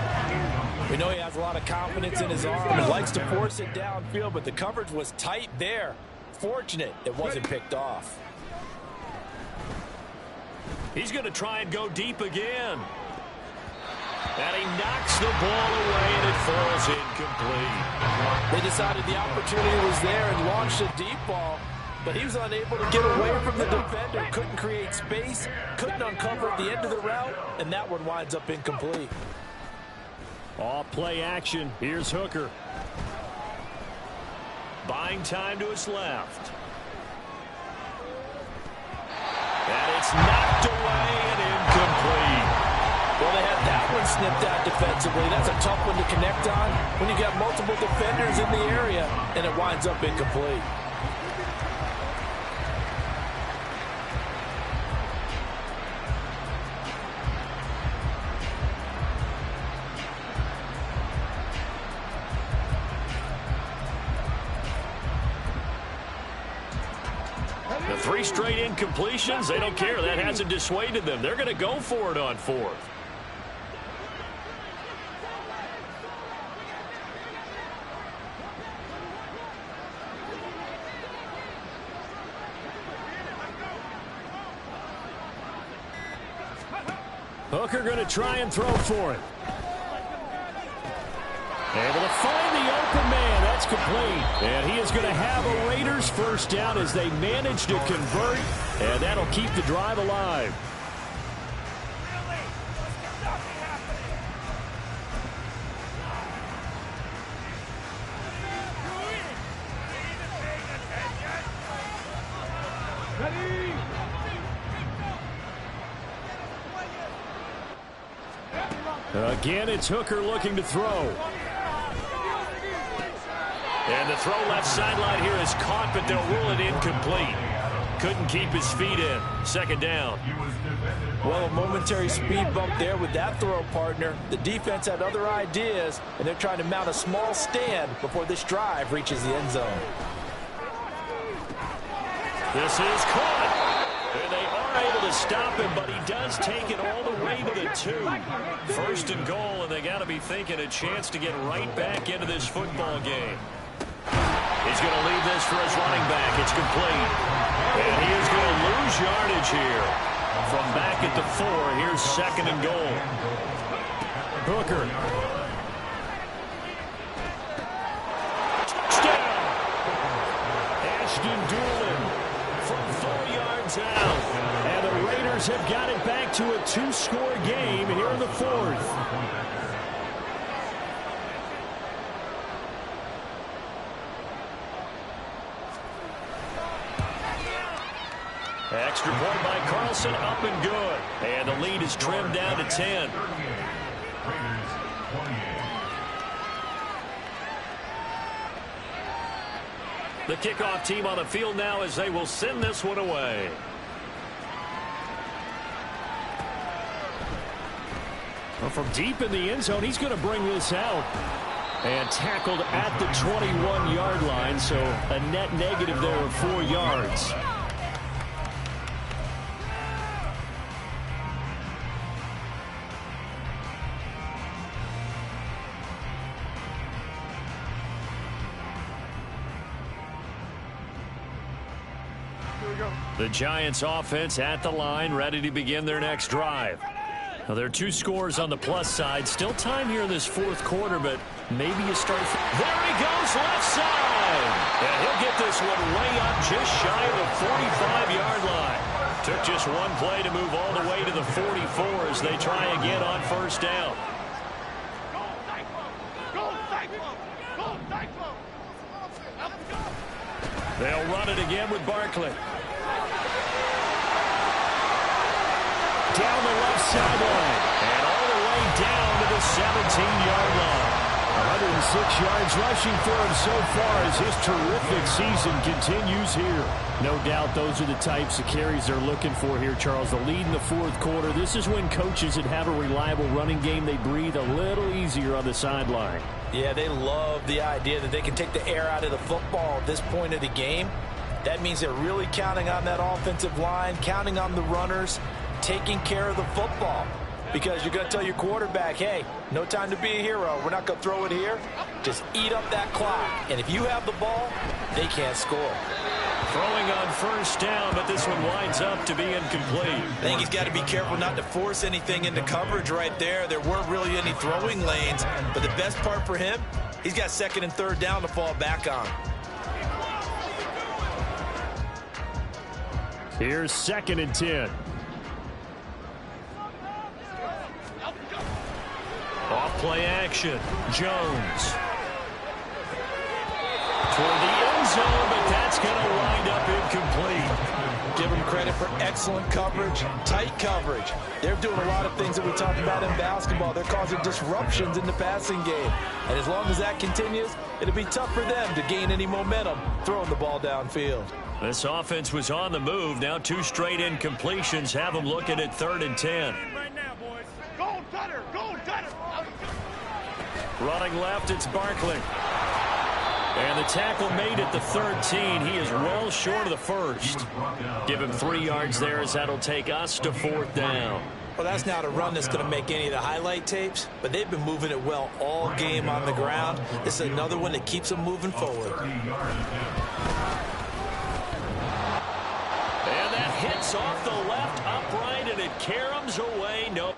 We know he has a lot of confidence in his arm and likes to force it downfield, but the coverage was tight there. Fortunate it wasn't picked off. He's going to try and go deep again. And he knocks the ball away, and it falls incomplete. They decided the opportunity was there and launched a deep ball, but he was unable to get away from the defender. Couldn't create space, couldn't uncover the end of the route, and that one winds up incomplete. Off play action. Here's Hooker. Buying time to his left. And it's knocked away and incomplete. Well, they had that one snipped out defensively. That's a tough one to connect on when you got multiple defenders in the area, and it winds up incomplete. The 3 straight incompletions, they don't care. That hasn't dissuaded them. They're going to go for it on 4th. Hooker going to try and throw for it. Able to find the open man. That's complete. And he is going to have a Raiders first down as they manage to convert. And that'll keep the drive alive. Again, it's Hooker looking to throw. And the throw left sideline here is caught, but they'll rule it incomplete. Couldn't keep his feet in. Second down. Well, a momentary speed bump there with that throw, partner. The defense had other ideas, and they're trying to mount a small stand before this drive reaches the end zone. This is caught. And they are able to stop him, but he does take it all the way to the 2. First and goal, and they got to be thinking a chance to get right back into this football game. He's going to leave this for his running back. It's complete. And he is going to lose yardage here. From back at the 4, here's second and goal. Hooker. Touchdown! Ashton Doolin from 4 yards out. And the Raiders have got it back to a 2-score game here in the 4th. Extra point by Carlson, up and good. And the lead is trimmed down to 10. The kickoff team on the field now as they will send this one away. Well, from deep in the end zone, he's going to bring this out. And tackled at the 21-yard line, so a net negative there of 4 yards. The Giants offense at the line, ready to begin their next drive. Now, there are 2 scores on the plus side. Still time here in this fourth quarter, but maybe you start. There he goes, left side. And he'll get this one way up just shy of the 45-yard line. Took just one play to move all the way to the 44 as they try again on first down. They'll run it again with Barkley. Down the left sideline. And all the way down to the 17-yard line. 106 yards rushing for him so far as his terrific season continues here. No doubt those are the types of carries they're looking for here, Charles. The lead in the fourth quarter. This is when coaches that have a reliable running game, they breathe a little easier on the sideline. Yeah, they love the idea that they can take the air out of the football at this point of the game. That means they're really counting on that offensive line, counting on the runners, taking care of the football. Because you're going to tell your quarterback, hey, no time to be a hero. We're not going to throw it here. Just eat up that clock. And if you have the ball, they can't score. Throwing on first down, but this one winds up to be incomplete. I think he's got to be careful not to force anything into coverage right there. There weren't really any throwing lanes. But the best part for him, he's got second and third down to fall back on. Here's 2nd and 10. Off play action. Jones. Toward the end zone, but that's going to wind up incomplete. Give them credit for excellent coverage, tight coverage. They're doing a lot of things that we talked about in basketball. They're causing disruptions in the passing game. And as long as that continues, it'll be tough for them to gain any momentum throwing the ball downfield. This offense was on the move. Now 2 straight incompletions have them looking at 3rd and 10. Running left, it's Barkley. And the tackle made at the 13. He is well short of the first. Give him 3 yards there as that'll take us to 4th down. Well, that's not a run that's going to make any of the highlight tapes, but they've been moving it well all game on the ground. This is another one that keeps them moving forward. And that hits off the left upright, and it caroms away. No.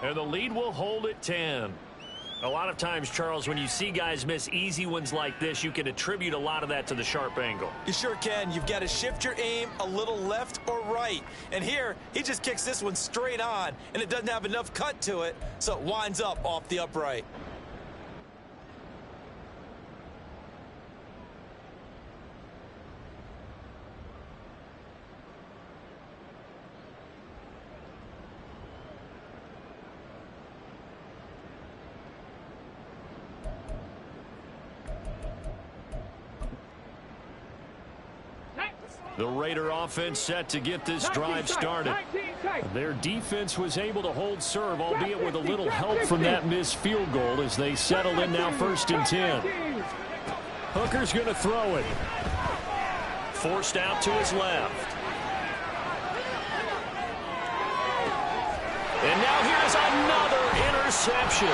And the lead will hold at 10. A lot of times, Charles, when you see guys miss easy ones like this, you can attribute a lot of that to the sharp angle. You sure can. You've got to shift your aim a little left or right. And here, he just kicks this one straight on, and it doesn't have enough cut to it, so it winds up off the upright. The Raider offense set to get this drive started. Their defense was able to hold serve, albeit with a little help from that missed field goal as they settle in now 1st and 10. Hooker's going to throw it. Forced out to his left. And now here's another interception.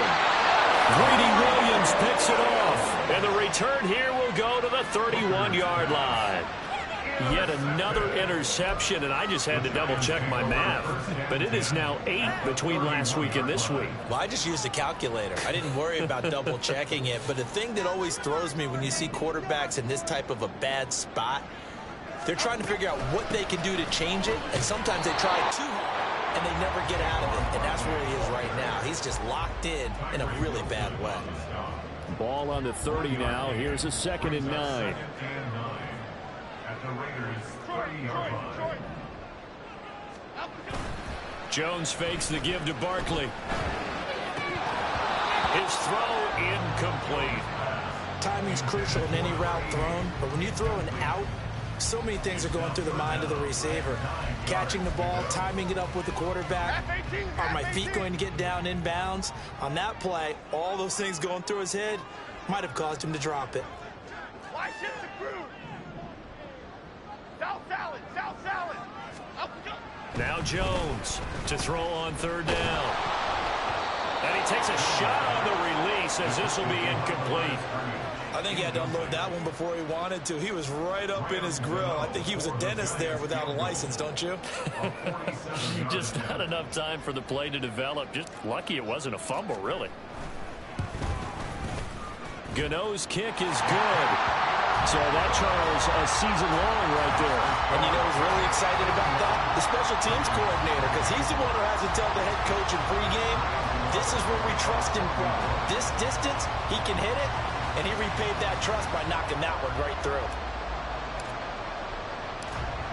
Greedy Williams picks it off. And the return here will go to the 31-yard line. Yet another interception, and I just had to double-check my math. But it is now 8 between last week and this week. Well, I just used a calculator. I didn't worry about double-checking it. But the thing that always throws me when you see quarterbacks in this type of a bad spot, they're trying to figure out what they can do to change it, and sometimes they try too hard, and they never get out of it. And that's where he is right now. He's just locked in a really bad way. Ball on the 30 now. Here's a 2nd and 9. Jones fakes the give to Barkley. his throw incomplete. Timing is crucial in any route thrown, but when you throw an out, so many things are going through the mind of the receiver. Catching the ball, timing it up with the quarterback. Are my feet going to get down inbounds? On that play, all those things going through his head might have caused him to drop it. Why shift the crew? South salad, South salad. Up, up. Now Jones to throw on third down. And he takes a shot on the release as this will be incomplete. I think he had to unload that one before he wanted to. He was right up in his grill. I think he was a dentist there without a license, don't you? Just not enough time for the play to develop. Just lucky it wasn't a fumble, really. Gano's kick is good. So that, Charles, a season long right there. And you know who's really excited about that? The special teams coordinator, because he's the one who has to tell the head coach in pregame, this is where we trust him from. This distance, he can hit it, and he repaid that trust by knocking that one right through.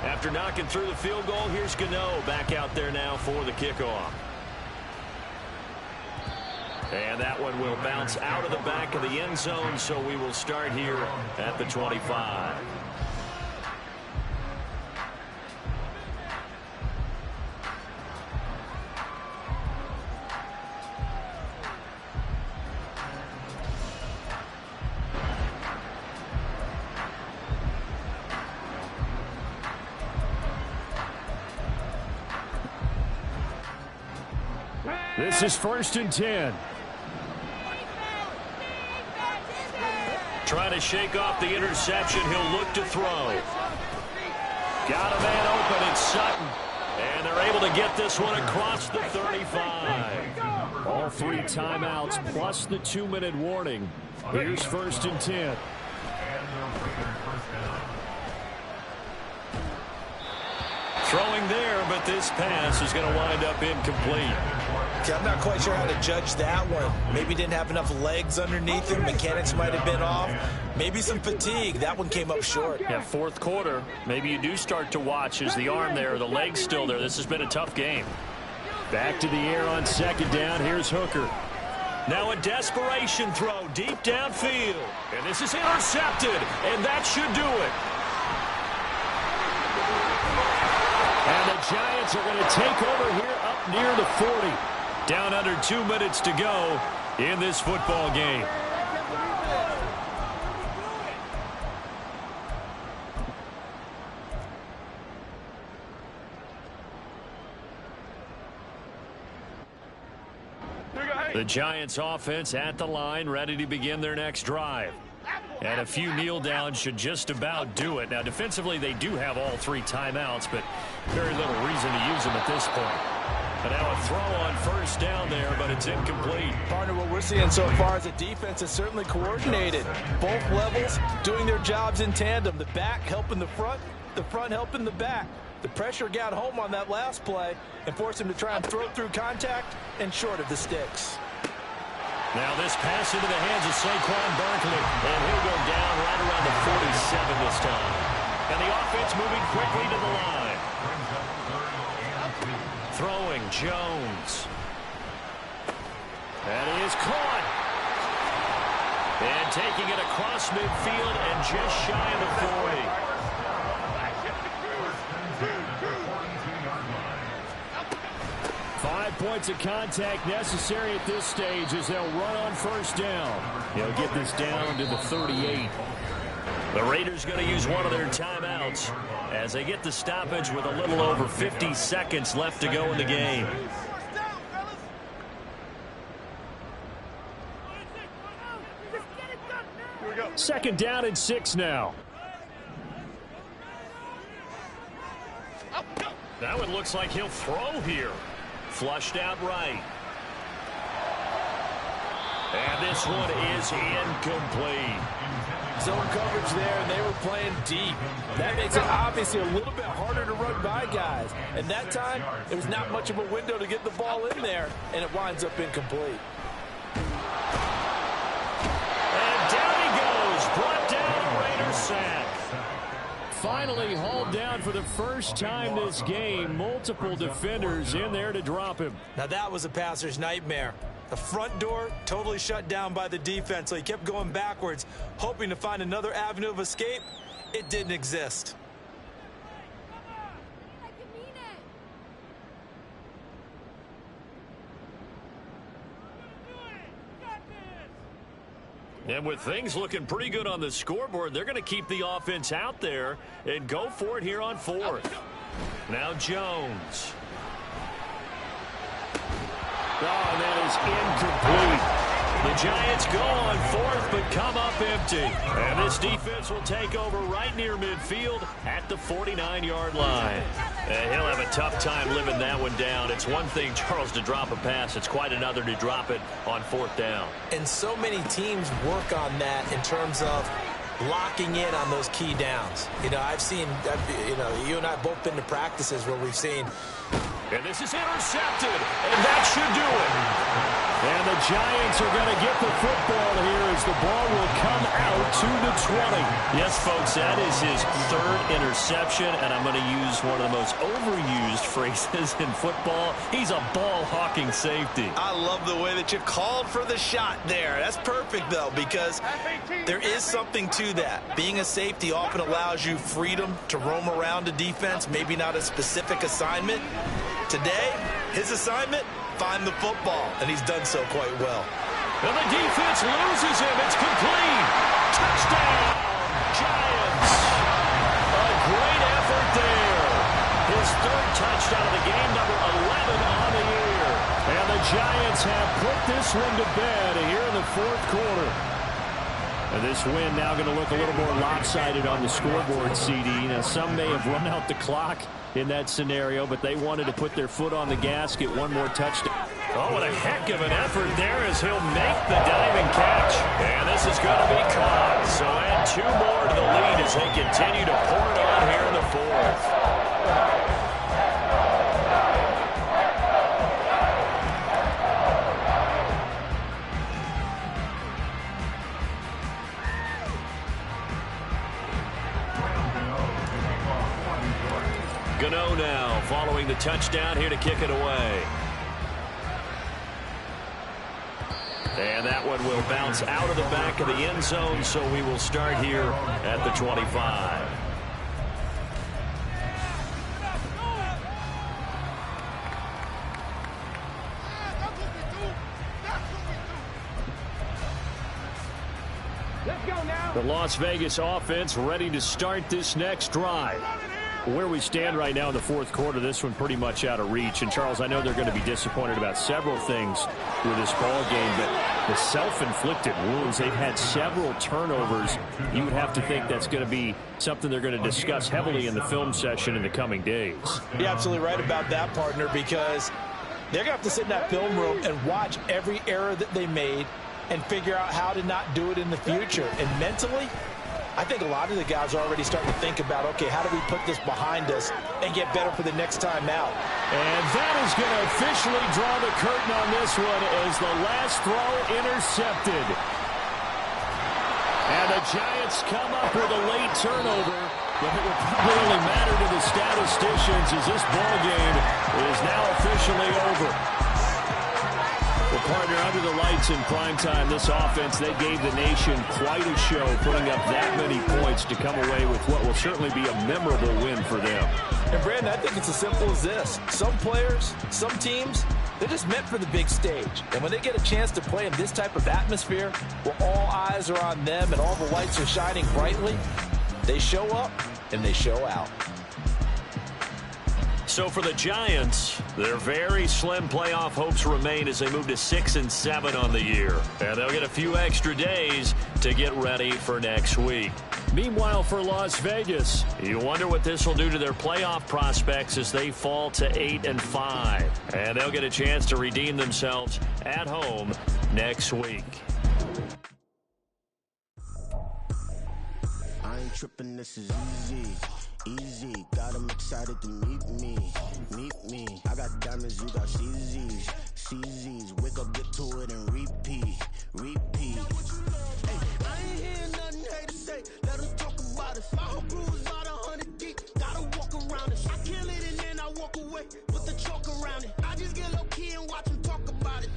After knocking through the field goal, here's Gano back out there now for the kickoff. And that one will bounce out of the back of the end zone, so we will start here at the 25. This is 1st and 10. Trying to shake off the interception. He'll look to throw. Got a man open. It's Sutton. And they're able to get this one across the 35. All 3 timeouts plus the 2-minute warning. Here's 1st and 10. Throwing there, but this pass is going to wind up incomplete. I'm not quite sure how to judge that one. Maybe didn't have enough legs underneath him. Mechanics might have been off. Maybe some fatigue. That one came up short. Yeah, 4th quarter. Maybe you do start to watch as the arm there, the leg's still there. This has been a tough game. Back to the air on 2nd down. Here's Hooker. Now a desperation throw deep downfield. And this is intercepted. And that should do it. And the Giants are going to take over here up near the 40. Down under 2 minutes to go in this football game. The Giants offense at the line, ready to begin their next drive. And a few kneel downs should just about do it. Now, defensively, they do have all 3 timeouts, but very little reason to use them at this point. And now a throw on 1st down there, but it's incomplete. Partner, what we're seeing so far is the defense is certainly coordinated. Both levels doing their jobs in tandem. The back helping the front helping the back. The pressure got home on that last play and forced him to try and throw through contact and short of the sticks. Now this pass into the hands of Saquon Barkley, and he'll go down right around the 47 this time. And the offense moving quickly to the line. Throwing Jones. That is caught. And taking it across midfield and just shy of the 40. 5 points of contact necessary at this stage as they'll run on 1st down. They'll get this down to the 38. The Raiders going to use one of their timeouts as they get the stoppage with a little over 50 seconds left to go in the game. Second down and 6 now. That one looks like he'll throw here. Flushed out right. And this one is incomplete. Zone coverage there, and they were playing deep. That makes it obviously a little bit harder to run by guys. And that time, it was not much of a window to get the ball in there, and it winds up incomplete. And down he goes. Brought down a Raiders sack. Finally hauled down for the first time this game. Multiple defenders in there to drop him. Now that was a passer's nightmare. The front door totally shut down by the defense, so he kept going backwards, hoping to find another avenue of escape. It didn't exist. And with things looking pretty good on the scoreboard, they're going to keep the offense out there and go for it here on fourth. Now Jones. Oh, and that is incomplete. The Giants go on fourth, but come up empty. And this defense will take over right near midfield at the 49-yard line. He'll have a tough time living that one down. It's one thing, Charles, to drop a pass. It's quite another to drop it on fourth down. And so many teams work on that in terms of locking in on those key downs. I've seen, you and I have both been to practices where we've seen. And this is intercepted, and that should do it. And the Giants are going to get the football here as the ball will come out to the 20. Yes, folks, that is his third interception, and I'm going to use one of the most overused phrases in football. He's a ball-hawking safety. I love the way that you called for the shot there. That's perfect, though, because there is something to that. Being a safety often allows you freedom to roam around a defense, maybe not a specific assignment. Today, his assignment, find the football, and he's done so quite well. And the defense loses him. It's complete. Touchdown, Giants. A great effort there. His third touchdown of the game, number 11 on the year. And the Giants have put this one to bed here in the fourth quarter. And this win now going to look a little more lopsided on the scoreboard, CD. Now, some may have run out the clock in that scenario, but they wanted to put their foot on the gas, get one more touchdown. Oh, what a heck of an effort there as he'll make the diving catch. And this is going to be caught. So add two more to the lead as they continue to pour it on here in the fourth. Gano now following the touchdown here to kick it away. And that one will bounce out of the back of the end zone, so we will start here at the 25. The Las Vegas offense ready to start this next drive. Where we stand right now in the fourth quarter, this one pretty much out of reach. And, Charles, I know they're going to be disappointed about several things with this ball game, but the self-inflicted wounds, they've had several turnovers. You would have to think that's going to be something they're going to discuss heavily in the film session in the coming days. You're absolutely right about that, partner, because they're going to have to sit in that film room and watch every error that they made and figure out how to not do it in the future. And mentally, I think a lot of the guys are already starting to think about, okay, how do we put this behind us and get better for the next time out? And that is going to officially draw the curtain on this one as the last throw intercepted. And the Giants come up with a late turnover, but it will probably only matter to the statisticians as this ball game is now officially over. Well, partner, under the lights in primetime, this offense, they gave the nation quite a show, putting up that many points to come away with what will certainly be a memorable win for them. And, Brandon, I think it's as simple as this. Some players, some teams, they're just meant for the big stage. And when they get a chance to play in this type of atmosphere, where all eyes are on them and all the lights are shining brightly, they show up and they show out. So for the Giants, their very slim playoff hopes remain as they move to 6-7 on the year. And they'll get a few extra days to get ready for next week. Meanwhile, for Las Vegas, you wonder what this will do to their playoff prospects as they fall to 8-5. And they'll get a chance to redeem themselves at home next week. I ain't tripping, this is easy. Easy, got them excited to meet me. I got diamonds, you got CZs. CZs, wake up, get to it, and repeat. Hey, I ain't hearing nothing hate to say. Let us talk about it. My whole crew is about 100 deep. Gotta walk around it. I kill it and then I walk away with the chalk around it. I just get low key and watch them talk about it.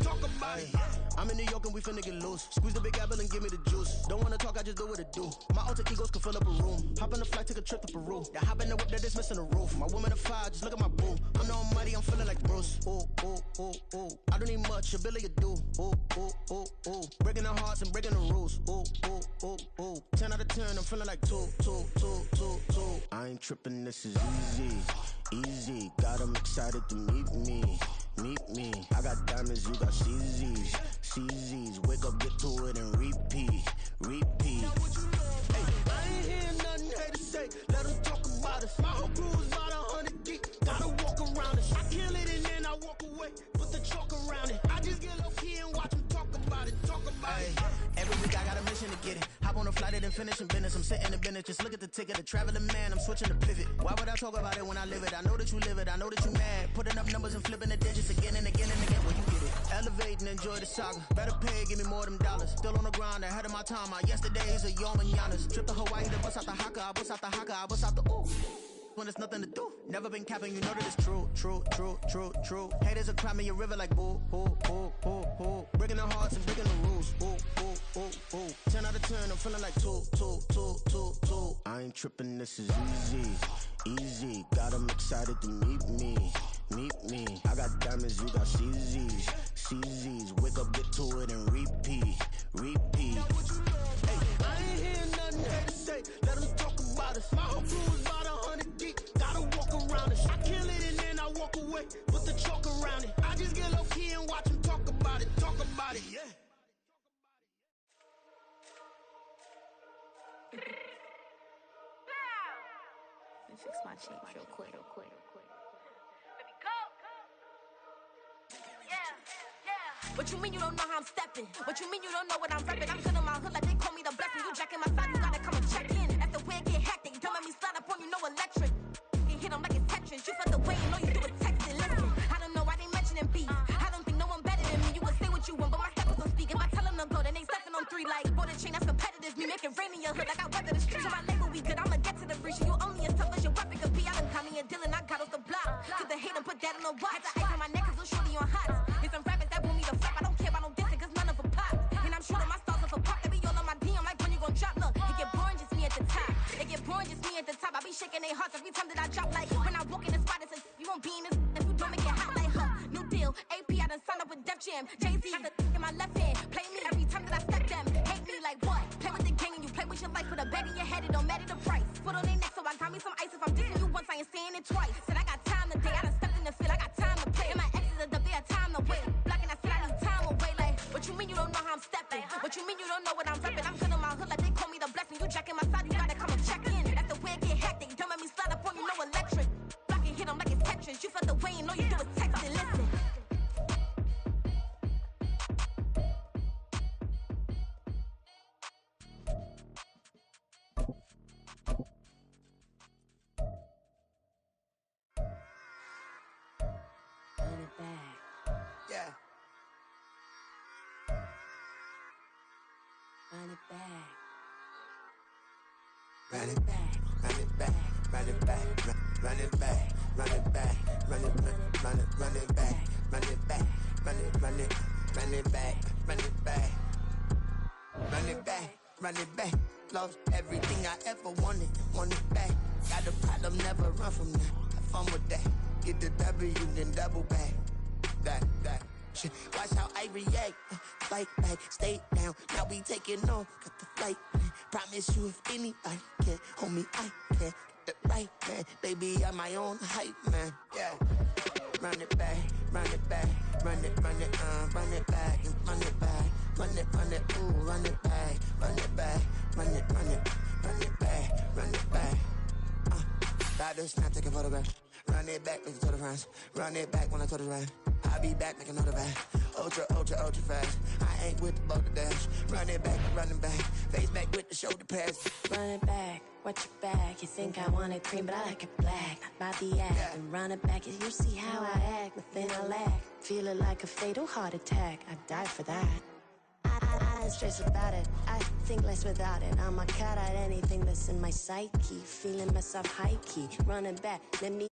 I'm in New York and we finna get loose. Squeeze the big apple and give me the juice. Don't wanna talk, I just do what it do. My alter egos can fill up a room. Hop on the flight, take a trip to Peru. That hop in the whip that is missing the roof. My woman a fire, just look at my boo. I'm no money, I'm feeling like Bruce. Ooh, ooh, ooh, ooh. I don't need much, ability to do. Ooh, ooh, ooh, ooh. Breaking the hearts and breaking the rules. Ooh, ooh, ooh, ooh. 10 out of 10, I'm feeling like 2. I ain't tripping, this is easy. Got 'em excited to meet me. I got diamonds, you got CZs. Wake up, get to it and repeat. Hey, I ain't hear nothing haters say. Let them talk about us. My whole crew is about 100 deep. Gotta walk around us. I kill it and then I walk away. Put the chalk around it. I just get low key and watch them talk about it. Every week I got a mission to get it. Hop on a flight and finish in business. I'm sitting in business. Just look at the ticket. A traveling man. I'm switching to pivot. Why would I talk about it when I live it? I know that you live it. I know that you mad. Putting up numbers and flipping the digits again and again and again. Well, you get it. Elevate and enjoy the saga. Better pay, give me more them dollars. Still on the grind, ahead of my time. My yesterdays are yo mananas. Trip to Hawaii to bust out the haka. I bust out the haka. I bust out the ooh. When there's nothing to do. Never been capping, you know that it's true. Haters are climbing a river like boo. Breaking the hearts and breaking the rules. Ooh. 10 out of 10, I'm feeling like 2. I ain't tripping, this is easy. Got 'em excited to meet me. I got diamonds, you got CZs. Wake up, get to it and repeat. Hey, I ain't hear nothing haters say. Let them talk about us. My whole crew is about 100 deep. Gotta walk around us. I kill it and then I walk away. Put the chalk around it. I just get low key and watch them talk about it. Yeah. Let me fix my cheek real quick. Baby, go. Yeah. What you mean you don't know how I'm stepping? What you mean you don't know what I'm repping? I'm good in my hood like they call me the blessing. You jacking my side, you gotta come and check in. After where it get hectic, don't let me slide up on you, no electric. You hit them like it's Tetris. You felt the way, you know you do it texting. Listen, I don't know why they mentioning beef. I don't think no one better than me. You can say what you want, but my steppers don't speak. If I tell them to go, then they stepping on 3 like border chain. That's competitive. Me making rain in your hood like I weather the streets. So my label we good. I'ma get to the free. You only as tough as your weapon could be. I done call me a Dylan. I got off the block. Cause the hate and put that on the watch. Had the ice on my neck cause little shorty on hot. There's some rappers that want me to flop. I don't care about no dissing cause none of them pop. And I'm shooting my stars off a pop. They be all on my DM like when you gon' drop. Look, it get boring just me at the top. I be shaking their hearts every time that I drop. Like when I walk in the spot, it says you won't be in this if you don't make it hot like her. New deal, AP, I done signed up with Def Jam. Jay-Z has the in my left hand. Play me every time that I step them. Hate me like what? Play with the gang and you play with your life. Put a bag in your head, it don't matter the price. Put on their neck, so I got me some ice. If I'm dissing you once, I ain't saying it twice. Said I got time today, I done stepped in the field, I got time to play. And my exes are there, time to wait. Blocking, I said I need time away. Like, what you mean you don't know how I'm stepping? What you mean you don't know what I'm repping? I'm good in my hood like they call me the blessing. You jacking my side, you gotta come and check in. That's the way it get hectic. Don't let me slide up on you, no electric. Blocking, hit them like it's Tetris. You felt the way, you know you do it texting. Listen. Yeah. Run it back. Run it back, run it back, run it back, run it back, run it back, run it back, run it back, run it back, run it back, run it back, run it back. Lost everything I ever wanted it back. Got a problem, never run from that. Have fun with that. Get the W, then double back. That shit. Watch how I react. Fight back, stay down. Now we taking off. Got the flight. Promise you if anybody can hold me, I can. Get the right man. Baby, I'm my own hype man. Yeah. Run it back, run it back, run it back, run it back, run it back, ooh, run it back, run it back, run it back, run it back. Riders not taking photographs. Run it back, make it to the friends. Run it back when I told it right. I'll be back, make another bag. Ultra fast. I ain't with the boulder dash. Run it back, face back with the shoulder pads. Run it back, watch your back. You think I want it cream, but I like it black. Not by the act, yeah. And run it back, and you see how I act. Nothing I lack, feel it like a fatal heart attack. I'd die for that. I ain't stressed about it, I think less without it. I'ma cut out anything that's in my psyche. Feeling myself high key, running back, let me